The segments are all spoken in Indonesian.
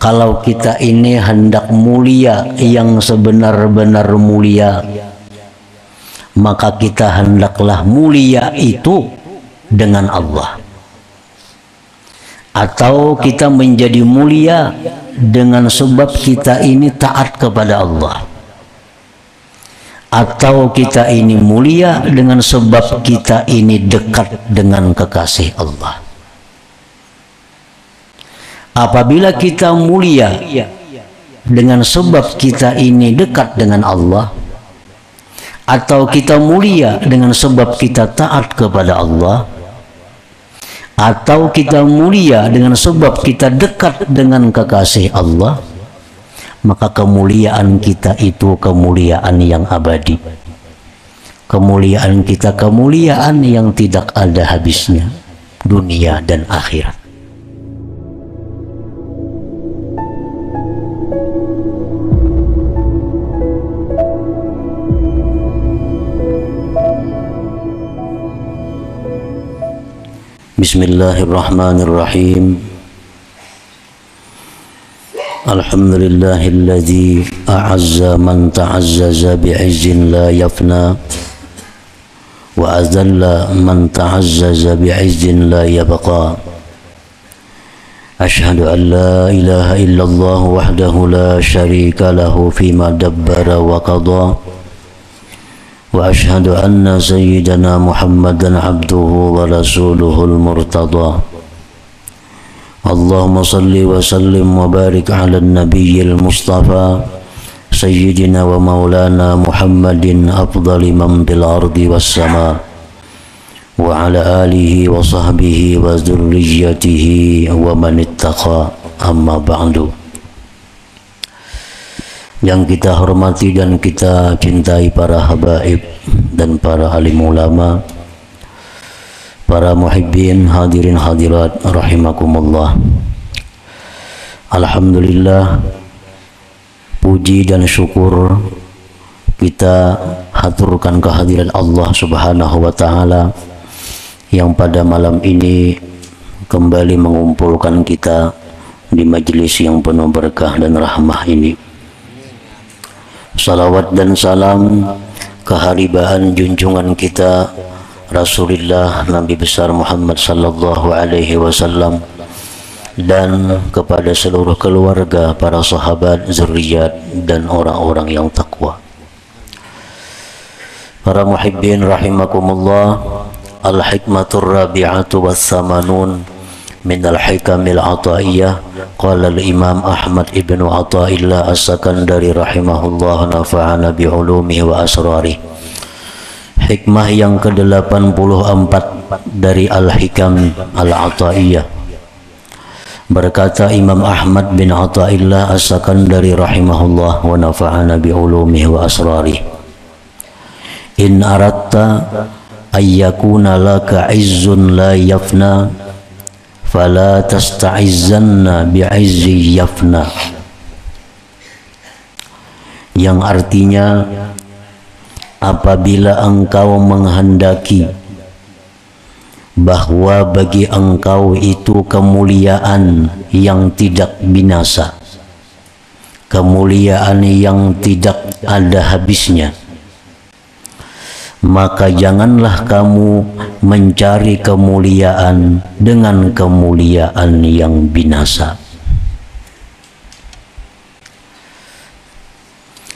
Kalau kita ini hendak mulia yang sebenar-benar mulia, maka kita hendaklah mulia itu dengan Allah. Atau kita menjadi mulia dengan sebab kita ini taat kepada Allah. Atau kita ini mulia dengan sebab kita ini dekat dengan kekasih Allah. Apabila kita mulia dengan sebab kita ini dekat dengan Allah, atau kita mulia dengan sebab kita taat kepada Allah, atau kita mulia dengan sebab kita dekat dengan kekasih Allah, maka kemuliaan kita itu kemuliaan yang abadi. Kemuliaan kita kemuliaan yang tidak ada habisnya, dunia dan akhirat. Bismillahirrahmanirrahim. Alhamdulillahilladzi a'azza man ta'azzaza bi'izzin la yafna wa azalla man ta'azzaza bi'izzin la yabqa. Ashhadu an la ilaha illallah wahdahu la syarika lahu fima dabbara wa qada. وأشهد أن سيدنا محمدا عبده ورسوله المرتضى. اللهم صل وسلم وبارك على النبي المصطفى سيدنا ومولانا محمد أفضل من بالأرض والسماء وعلى آله وصحبه وذريته ومن اتقى. أما بعد. Yang kita hormati dan kita cintai para habaib dan para alim ulama, para muhibbin hadirin hadirat rahimakumullah. Alhamdulillah, puji dan syukur kita haturkan kehadiran Allah Subhanahu wa taala yang pada malam ini kembali mengumpulkan kita di majelis yang penuh berkah dan rahmah ini. Salawat dan salam keharibaan junjungan kita Rasulullah Nabi besar Muhammad sallallahu alaihi wasallam dan kepada seluruh keluarga, para sahabat, zuriat dan orang-orang yang takwa. Para muhibbin rahimakumullah, al-hikmatur rabi'atu was-samanun min al-hikamil ataiyah. Qala al-imam Ahmad ibnu Athaillah as-Sakandari rahimahullah nafa'ana bi'ulumihi wa asrarih. Hikmah yang ke-84 dari al-hikam al-ataiyah. Berkata Imam Ahmad bin Athaillah as-Sakandari rahimahullah wa nafa'ana bi'ulumihi wa asrarih. In aratta ayyakuna laka izzun la yafna fala tasta'izzanna bi'izzi yafna. Yang artinya, apabila engkau menghendaki bahwa bagi engkau itu kemuliaan yang tidak binasa, kemuliaan yang tidak ada habisnya, maka janganlah kamu mencari kemuliaan dengan kemuliaan yang binasa.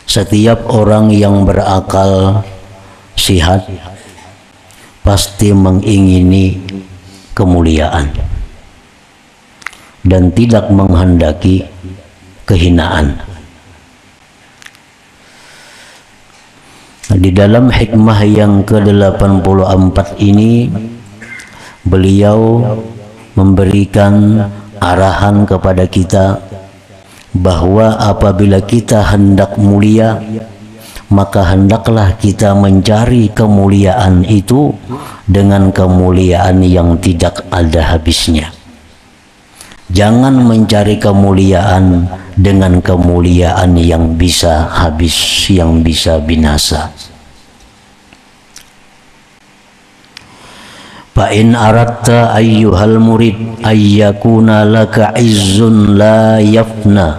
Setiap orang yang berakal sihat pasti mengingini kemuliaan dan tidak menghendaki kehinaan. Di dalam hikmah yang ke-84 ini, beliau memberikan arahan kepada kita bahwa apabila kita hendak mulia, maka hendaklah kita mencari kemuliaan itu dengan kemuliaan yang tidak ada habisnya. Jangan mencari kemuliaan dengan kemuliaan yang bisa habis, yang bisa binasa. Fa fa in aratta ayyuhal murid ayyakuna laka izzun la yafna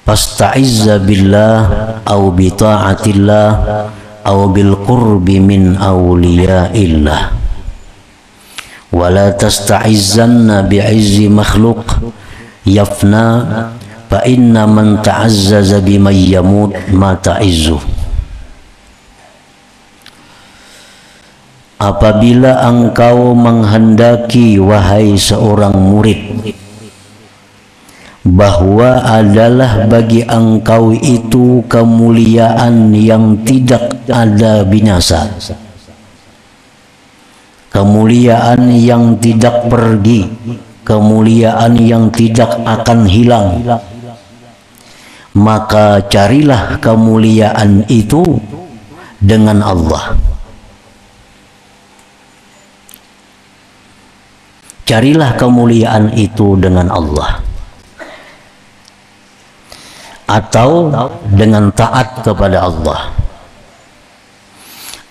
fasta'izza billah au bi ta'atillah au bil qurbi min awliyaillah wa la tasta'izzanna bi'izzi makhluq yafna fa inna man ta'azzaza biman yamut ma ta'izzu. Apabila engkau menghendaki wahai seorang murid bahwa adalah bagi engkau itu kemuliaan yang tidak ada binasa, kemuliaan yang tidak pergi, kemuliaan yang tidak akan hilang, maka carilah kemuliaan itu dengan Allah. Carilah kemuliaan itu dengan Allah, atau dengan taat kepada Allah,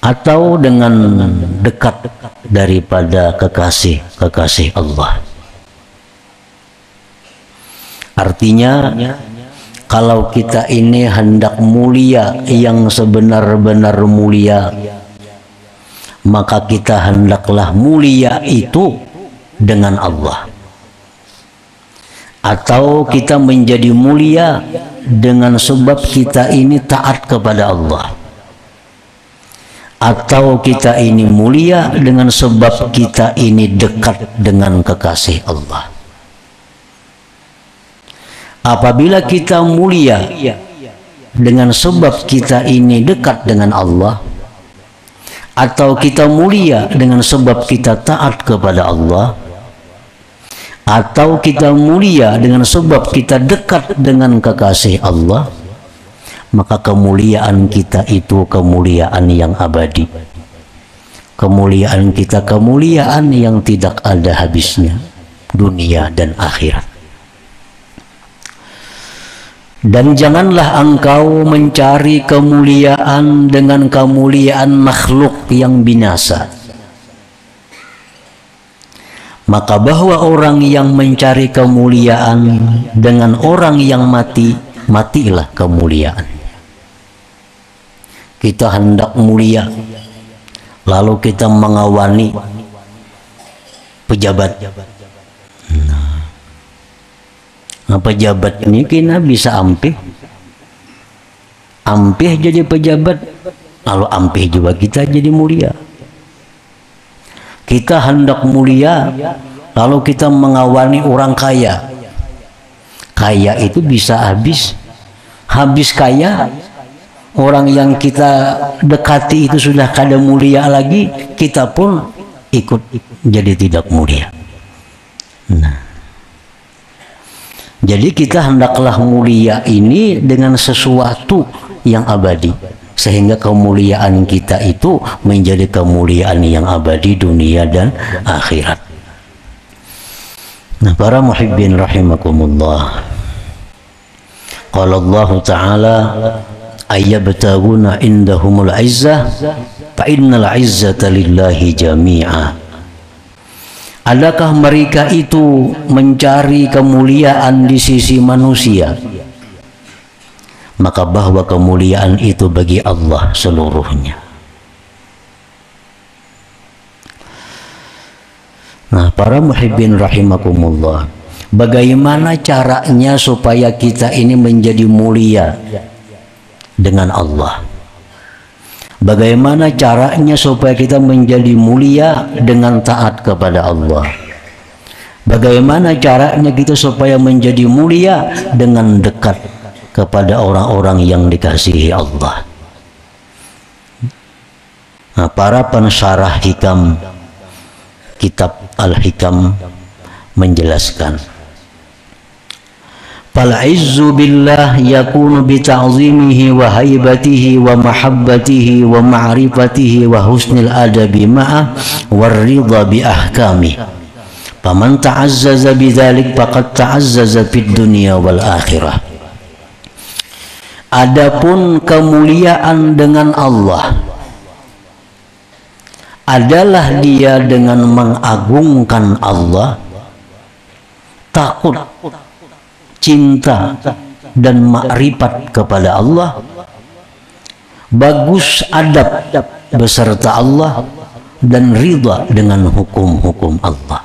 atau dengan dekat daripada kekasih Allah. Artinya, kalau kita ini hendak mulia yang sebenar-benar mulia, maka kita hendaklah mulia itu dengan Allah, atau kita menjadi mulia dengan sebab kita ini taat kepada Allah, atau kita ini mulia dengan sebab kita ini dekat dengan kekasih Allah. Apabila kita mulia dengan sebab kita ini dekat dengan Allah, atau kita mulia dengan sebab kita taat kepada Allah, atau kita mulia dengan sebab kita dekat dengan kekasih Allah, maka kemuliaan kita itu kemuliaan yang abadi. Kemuliaan kita kemuliaan yang tidak ada habisnya, dunia dan akhirat. Dan janganlah engkau mencari kemuliaan dengan kemuliaan makhluk yang binasa. Maka bahwa orang yang mencari kemuliaan dengan orang yang mati, matilah kemuliaan. Kita hendak mulia, lalu kita mengawani pejabat. Nah, pejabat ini kena bisa ampih jadi pejabat, lalu ampih juga kita jadi mulia. Kita hendak mulia, lalu kita mengawani orang kaya. Kaya itu bisa habis kaya. Orang yang kita dekati itu sudah kada mulia lagi, kita pun ikut jadi tidak mulia. Nah, jadi kita hendaklah mulia ini dengan sesuatu yang abadi, sehingga kemuliaan kita itu menjadi kemuliaan yang abadi dunia dan akhirat. Nah, para muhibbin rahimakumullah, qala Allah Ta'ala ayyabtaguna indahumul izzah fa innal izzata lillahi jami'a. Adakah mereka itu mencari kemuliaan di sisi manusia? Maka bahwa kemuliaan itu bagi Allah seluruhnya. Nah, para muhibbin rahimakumullah, bagaimana caranya supaya kita ini menjadi mulia dengan Allah? Bagaimana caranya supaya kita menjadi mulia dengan taat kepada Allah? Bagaimana caranya kita supaya menjadi mulia dengan dekat kepada orang-orang yang dikasihi Allah? Nah, para pensyarah hikam kitab Al-Hikam menjelaskan, fal izzu billah yakunu bi ta'zimihi wa haibatihi wa mahabbatihi wa ma'rifatihi wa husnil adabi ma'ah war ridha bi ahkami. Faman ta'azzaza bidzalik faqad ta'azzaza fid dunya wal akhirah. Adapun kemuliaan dengan Allah, adalah dia dengan mengagungkan Allah, takut, cinta, dan makrifat kepada Allah, bagus adab beserta Allah, dan ridha dengan hukum-hukum Allah.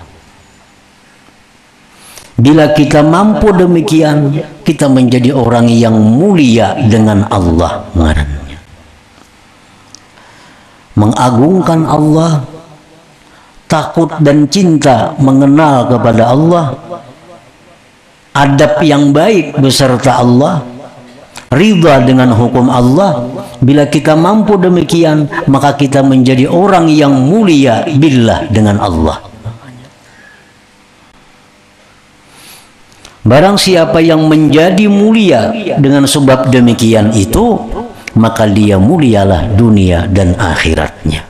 Bila kita mampu demikian, kita menjadi orang yang mulia dengan Allah ngarannya. Mengagungkan Allah, takut dan cinta mengenal kepada Allah, adab yang baik beserta Allah, ridha dengan hukum Allah. Bila kita mampu demikian, maka kita menjadi orang yang mulia billah dengan Allah. Barang siapa yang menjadi mulia dengan sebab demikian itu, maka dia mulialah dunia dan akhiratnya.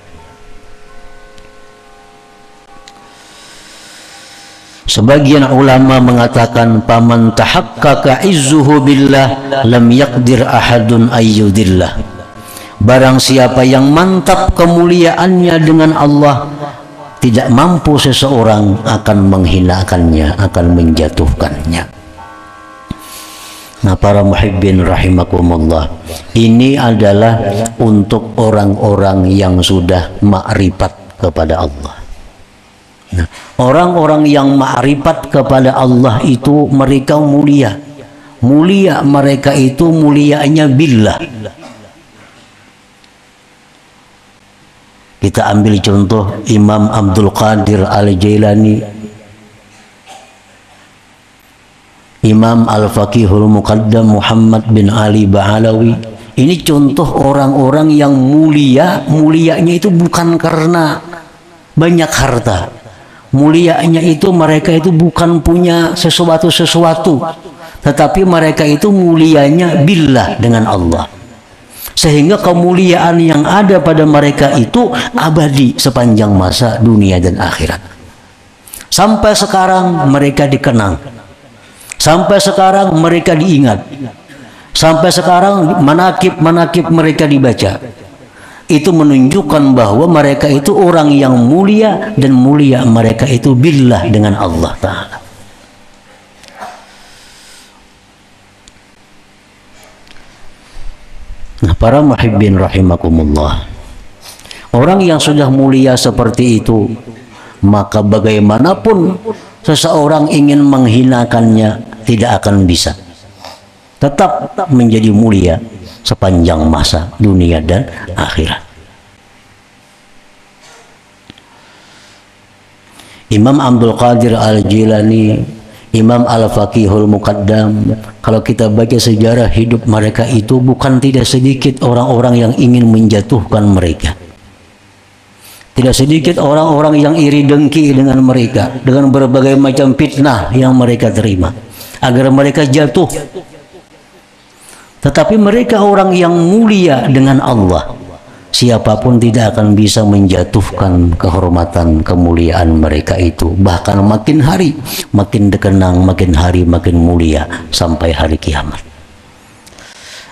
Sebagian ulama mengatakan, paman tahaqqaqa izzuhu billah lam yaqdir ahadun ayyudillah. Barang siapa yang mantap kemuliaannya dengan Allah, tidak mampu seseorang akan menghinakannya, akan menjatuhkannya. Nah, para muhibbin rahimakumullah, ini adalah untuk orang-orang yang sudah makrifat kepada Allah. Nah, orang-orang yang makrifat kepada Allah itu mereka mulia. Mulia mereka itu mulianya billah. Kita ambil contoh Imam Abdul Qadir Al-Jailani, Imam Al-Faqihul Muqaddam Muhammad bin Ali Ba'alawi. Ini contoh orang-orang yang mulia. Mulianya itu bukan karena banyak harta. Mulianya itu mereka itu bukan punya sesuatu, tetapi mereka itu mulianya billah dengan Allah. Sehingga kemuliaan yang ada pada mereka itu abadi sepanjang masa dunia dan akhirat. Sampai sekarang mereka dikenang. Sampai sekarang mereka diingat. Sampai sekarang manakib-manakib mereka dibaca. Itu menunjukkan bahwa mereka itu orang yang mulia, dan mulia mereka itu billah dengan Allah Ta'ala. Nah, para muhibbin rahimakumullah, orang yang sudah mulia seperti itu, maka bagaimanapun seseorang ingin menghinakannya tidak akan bisa. Tetap menjadi mulia sepanjang masa dunia dan akhirat. Imam Abdul Qadir Al-Jilani, Imam Al-Faqihul Muqaddam, kalau kita baca sejarah hidup mereka itu, bukan tidak sedikit orang-orang yang ingin menjatuhkan mereka. Tidak sedikit orang-orang yang iri dengki dengan mereka, dengan berbagai macam fitnah yang mereka terima, agar mereka jatuh. Tetapi mereka orang yang mulia dengan Allah. Siapapun tidak akan bisa menjatuhkan kehormatan, kemuliaan mereka itu. Bahkan makin hari makin dikenang, makin hari makin mulia sampai hari kiamat.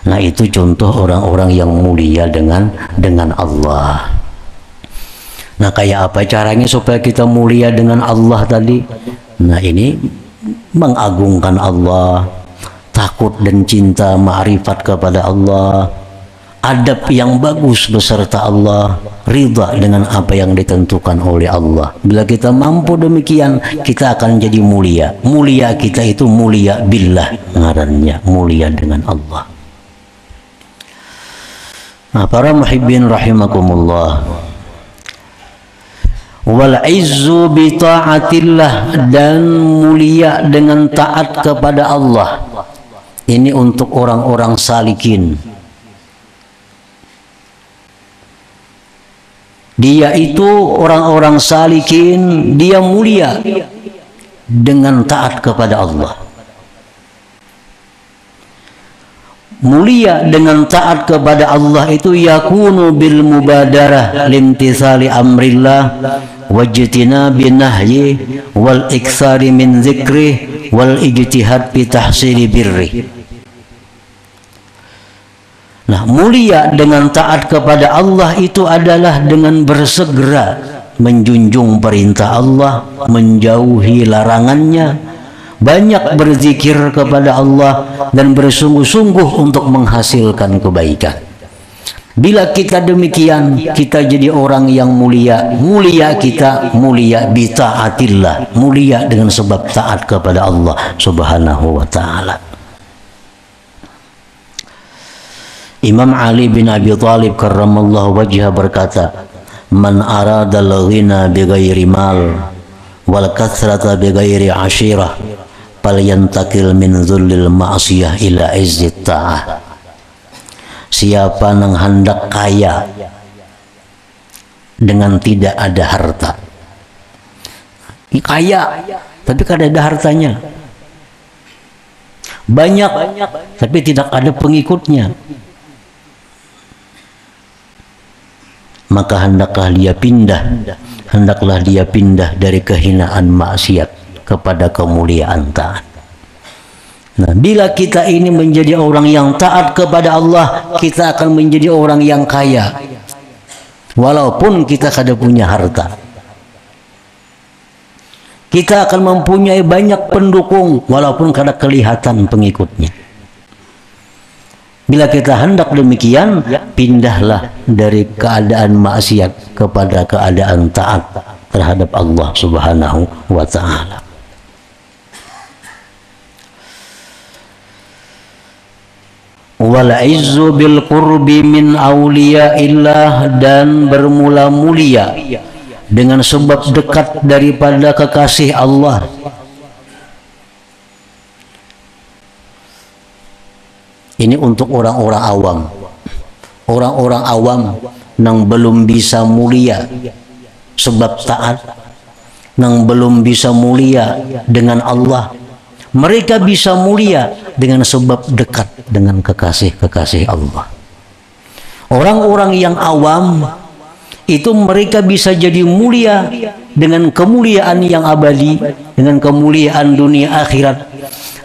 Nah, itu contoh orang-orang yang mulia dengan Allah. Nah, kayak apa caranya supaya kita mulia dengan Allah tadi? Nah, ini mengagungkan Allah, takut dan cinta, ma'rifat kepada Allah, adab yang bagus beserta Allah, ridha dengan apa yang ditentukan oleh Allah. Bila kita mampu demikian, kita akan jadi mulia. Mulia kita itu mulia billah, ngarannya mulia dengan Allah. Nah, para muhibbin rahimakumullah, wal izzu bi ta'atillah, dan mulia dengan taat kepada Allah. Ini untuk orang-orang salikin. Dia itu orang-orang salikin, dia mulia dengan taat kepada Allah. Mulia dengan taat kepada Allah itu yakunu bil mubadarah limtithali amrillah wajtinabi nahyi wal iktsari min dzikri wal ijtihad fi tahsili birri. Nah, mulia dengan taat kepada Allah itu adalah dengan bersegera menjunjung perintah Allah, menjauhi larangannya, banyak berzikir kepada Allah dan bersungguh-sungguh untuk menghasilkan kebaikan. Bila kita demikian, kita jadi orang yang mulia. Mulia kita, mulia bi taatillah, mulia dengan sebab taat kepada Allah Subhanahu wa taala. Imam Ali bin Abi Thalib karramallahu wajhah berkata, "Man arada al-ghina bighairi mal wal kathrata bighairi ashirah falyantakil min dhullil ma'siyah ila izzit ta'ah." Siapa yang hendak kaya dengan tidak ada harta, kaya tapi kada ada hartanya, banyak tapi tidak ada pengikutnya, maka hendaklah dia pindah dari kehinaan maksiat kepada kemuliaan taat. Nah, bila kita ini menjadi orang yang taat kepada Allah, kita akan menjadi orang yang kaya walaupun kita kada punya harta. Kita akan mempunyai banyak pendukung walaupun kada kelihatan pengikutnya. Bila kita hendak demikian, pindahlah dari keadaan maksiat kepada keadaan taat terhadap Allah Subhanahu wa taala. Wal izzu bil qurbi min auliyaillah, dan bermula mulia dengan sebab dekat daripada kekasih Allah. Ini untuk orang-orang awam. Orang-orang awam yang belum bisa mulia sebab taat, yang belum bisa mulia dengan Allah, mereka bisa mulia dengan sebab dekat dengan kekasih-kekasih Allah. Orang-orang yang awam itu mereka bisa jadi mulia dengan kemuliaan yang abadi, dengan kemuliaan dunia akhirat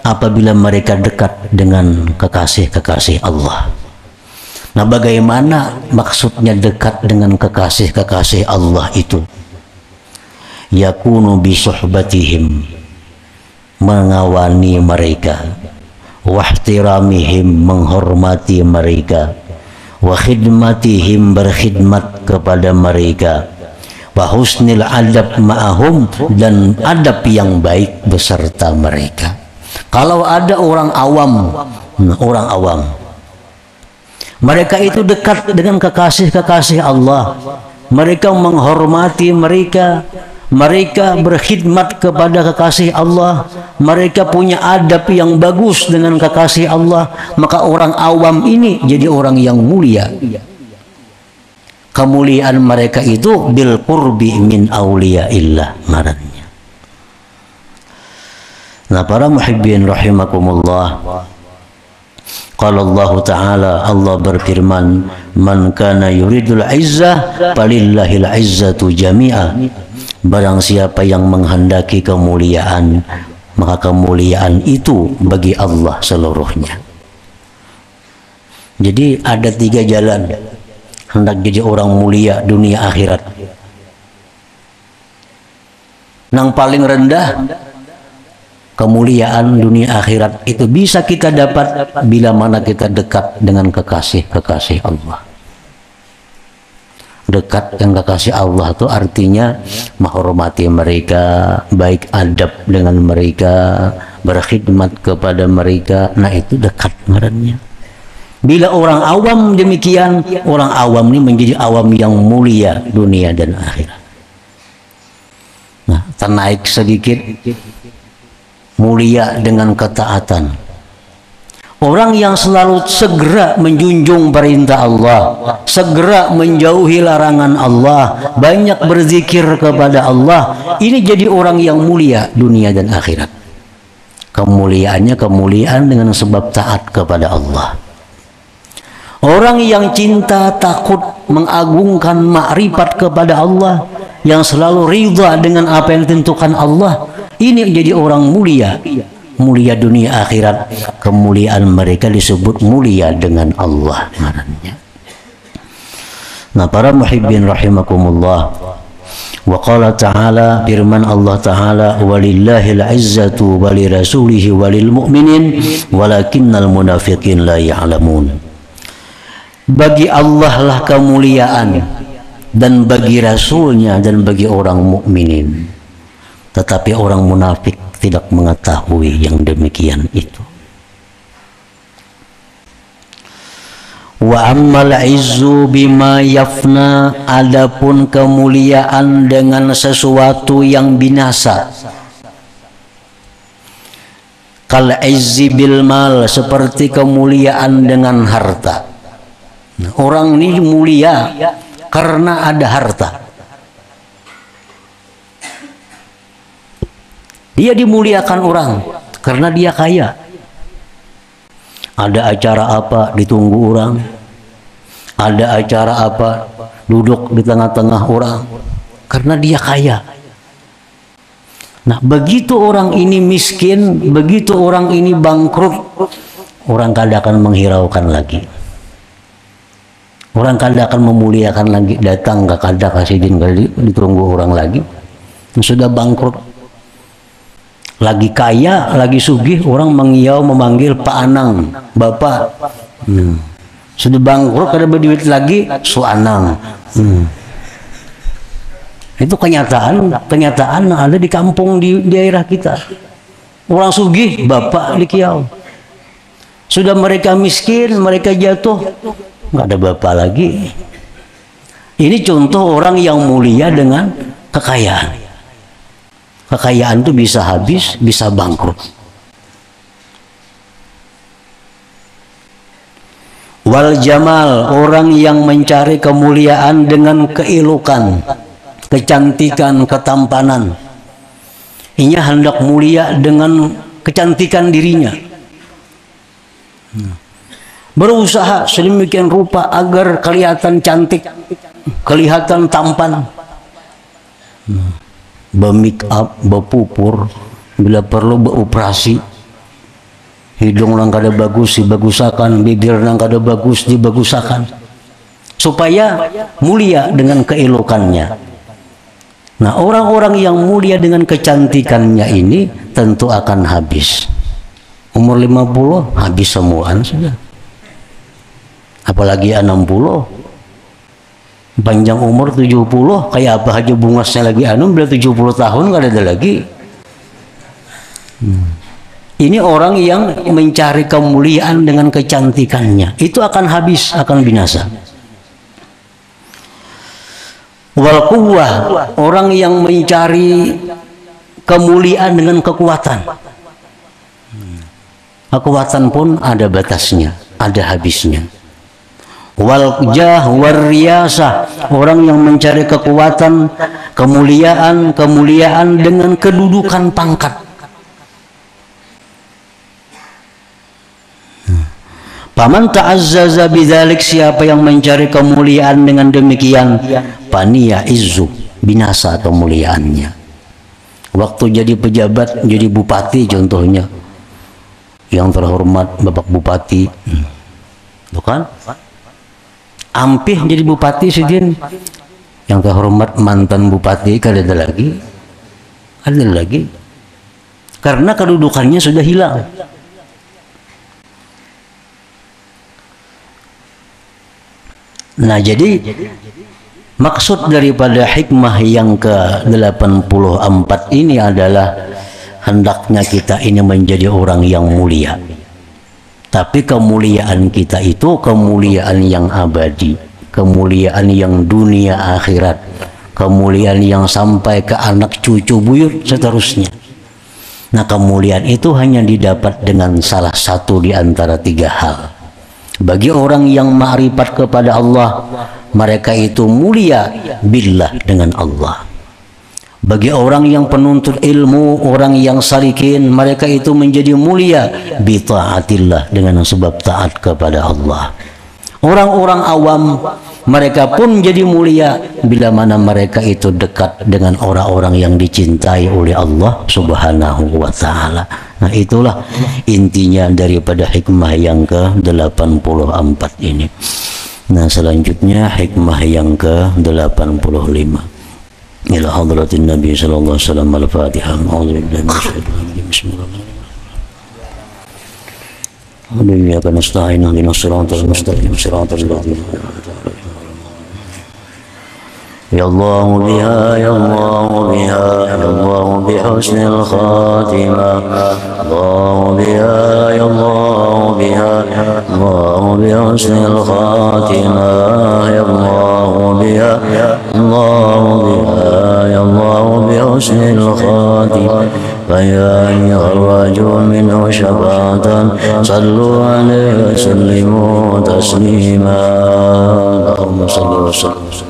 apabila mereka dekat dengan kekasih-kekasih Allah. Nah, bagaimana maksudnya dekat dengan kekasih-kekasih Allah itu? Yakunu bi suhbatihim, mengawani mereka, wahtiramihim, menghormati mereka, wa khidmatihim, berkhidmat kepada mereka, wa husnil adab ma'ahum, dan adab yang baik beserta mereka. Kalau ada orang awam, mereka itu dekat dengan kekasih-kekasih Allah, mereka menghormati mereka, mereka berkhidmat kepada kekasih Allah, mereka punya adab yang bagus dengan kekasih Allah, maka orang awam ini jadi orang yang mulia. Kemuliaan mereka itu bil qurbi min auliyaillah maranya. Nah, para muhibbin rahimakumullah, qala Allah Ta'ala, Allah berfirman, man kana yuridul izzah falillahil izzatu jami'a. Barang siapa yang menghendaki kemuliaan, maka kemuliaan itu bagi Allah seluruhnya. Jadi ada 3 jalan hendak jadi orang mulia dunia akhirat. Yang paling rendah kemuliaan dunia akhirat itu bisa kita dapat bila mana kita dekat dengan kekasih-kekasih Allah. Dekat dengan kekasih Allah itu artinya menghormati mereka, baik adab dengan mereka, berkhidmat kepada mereka. Nah, itu dekat ngarannya. Bila orang awam demikian, orang awam ini menjadi awam yang mulia dunia dan akhirat. Nah, ternaik sedikit, mulia dengan ketaatan. Orang yang selalu segera menjunjung perintah Allah, segera menjauhi larangan Allah, banyak berzikir kepada Allah, ini jadi orang yang mulia dunia dan akhirat. Kemuliaannya kemuliaan dengan sebab taat kepada Allah. Orang yang cinta, takut, mengagungkan makrifat kepada Allah, yang selalu ridha dengan apa yang ditentukan Allah, ini jadi orang mulia mulia dunia akhirat, kemuliaan mereka disebut mulia dengan Allah marahnya. Nah, para muhibbin rahimakumullah, wa qala ta'ala, firman Allah Ta'ala, walillahil izzatu walirasulihi walil mu'minin walakinnal munafiqin la ya'lamun. Bagi Allah lah kemuliaan, dan bagi Rasulnya, dan bagi orang mukminin, tetapi orang munafik tidak mengetahui yang demikian itu. Wa ammal izzu bima yafna, adapun kemuliaan dengan sesuatu yang binasa, kal izzi bil mal, seperti kemuliaan dengan harta. Nah, orang ini mulia karena ada harta. Dia dimuliakan orang karena dia kaya. Ada acara apa ditunggu orang, ada acara apa duduk di tengah-tengah orang, karena dia kaya. Nah, begitu orang ini miskin, begitu orang ini bangkrut, orang kada akan menghiraukan lagi, orang kada akan memuliakan lagi, datang ke kada kasih izin ditunggu orang lagi. Sudah bangkrut, lagi kaya, lagi sugih, orang mengiau memanggil Pak Anang, Bapak. Sudah bangkrut, kada berduit lagi, Su Anang. Itu kenyataan ada di kampung, di daerah kita. Orang sugih, Bapak di kiau. Sudah mereka miskin, mereka jatuh, nggak ada Bapak lagi. Ini contoh orang yang mulia dengan kekayaan. Kekayaan itu bisa habis, bisa bangkrut. Wal jamal, orang yang mencari kemuliaan dengan keelokan, kecantikan, ketampanan. Ini hendak mulia dengan kecantikan dirinya. Berusaha sedemikian rupa agar kelihatan cantik, kelihatan tampan. Be-make up, bepupur, bila perlu beoperasi. Hidung nang kada bagus dibagusakan, bibir nang kada bagus dibagusakan, supaya mulia dengan keelokannya. Nah, orang-orang yang mulia dengan kecantikannya ini tentu akan habis. Umur 50 habis semuaan sudah. Apalagi 60. Panjang umur 70, kayak apa aja bungasnya lagi bila 70 tahun nggak ada lagi. Ini orang yang mencari kemuliaan dengan kecantikannya, itu akan habis, akan binasa. Wal quwwah, orang yang mencari kemuliaan dengan kekuatan. Kekuatan pun ada batasnya, ada habisnya. Wal jah war riyasah, orang yang mencari kekuatan, kemuliaan dengan kedudukan pangkat. Paman ta'azzaza bidzalik, siapa yang mencari kemuliaan dengan demikian, paniya izzu, binasa kemuliaannya. Waktu jadi pejabat, jadi bupati contohnya, yang terhormat Bapak Bupati, tuh kan? Ampih jadi bupati sidin, yang terhormat mantan bupati kada ada lagi, karena kedudukannya sudah hilang. Nah, jadi maksud daripada hikmah yang ke-84 ini adalah hendaknya kita ini menjadi orang yang mulia. Tapi kemuliaan kita itu kemuliaan yang abadi, kemuliaan yang dunia akhirat, kemuliaan yang sampai ke anak cucu buyut seterusnya. Nah, kemuliaan itu hanya didapat dengan salah satu di antara tiga hal. Bagi orang yang ma'rifat kepada Allah, mereka itu mulia billah, dengan Allah. Bagi orang yang penuntut ilmu, orang yang salikin, mereka itu menjadi mulia bi ta'atillah, dengan sebab taat kepada Allah. Orang-orang awam mereka pun jadi mulia bila mana mereka itu dekat dengan orang-orang yang dicintai oleh Allah Subhanahu wa taala. Nah, itulah intinya daripada hikmah yang ke-84 ini. Nah, selanjutnya hikmah yang ke-85. Ila hadratin Nabi sallallahu alaihi wasallam. Al-Fatihah. A'udzubillahi minasyaitonir rajim. Bismillahirrahmanirrahim. Iyyaka nasta'in ihdinas siratal mustaqim siratal ladzina an'amta 'alaihim. Ya Allah biha ya Allah biha ya Allah bihusnil khatimah. Allah biha ya Allah biha Allah bihusnil khatimah. Ya Allah biha Allah biha ya Allah bihusnil khatimah. فيا أيها الرجل منه شفاعة صلوا عليه وسلموا تسليما. اللهم صل وسلم